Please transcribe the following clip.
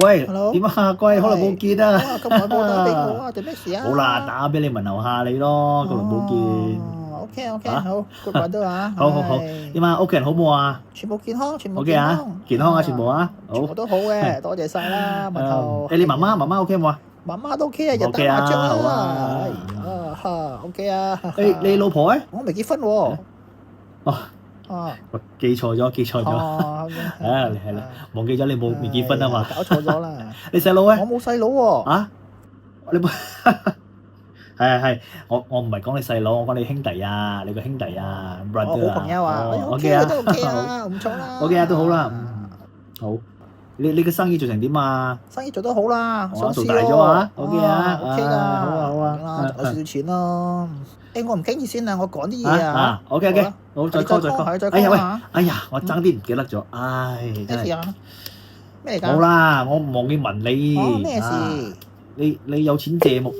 喂， Hello？點啊？貴，好耐冇見啊！哇，咁耐冇打俾我啊，做咩事啊？好啦，打俾你問候下你咯，咁耐冇見。哦，OK，啊好，good brother 啊，好好好，係點啊？屋企人好冇啊全部健康，全部？OK 啊健康，，健康啊，全部啊，好全部。都好嘅，多謝晒啦，問候。誒，你媽媽 OK 冇啊？媽媽都 OK 啊，日打 OK 啊麻雀啦，好啊哎呀哈，OK 啊。誒，你老婆咧？我未結婚喎。哦，啊，喂記錯咗。哦，係啦，忘記咗你未結婚啊嘛？搞錯咗啦。你細佬我咧？冇細佬喎。啊？你冇？係，我唔係講你細佬，我講你兄弟啊，你個兄弟啊我，brother 好朋友啊，OK 啊都 OK 啊，唔錯啦。 ，OK 啊，都好啦，好。你嘅生意做成點啊？生意做得好啦，哇上市做大咗啊，OK 啊，OK 㗎，好啊有少少錢咯。誒，我唔經意先啊，我講啲嘢啊。 OK，好啦好再 call 再 call。再哎呀 call 喂啊，哎呀，我爭啲唔記得咗，唉，真係咩事啊？咩嚟㗎？冇啦，我忘記問你。哦，咩啊事？你有錢借冇？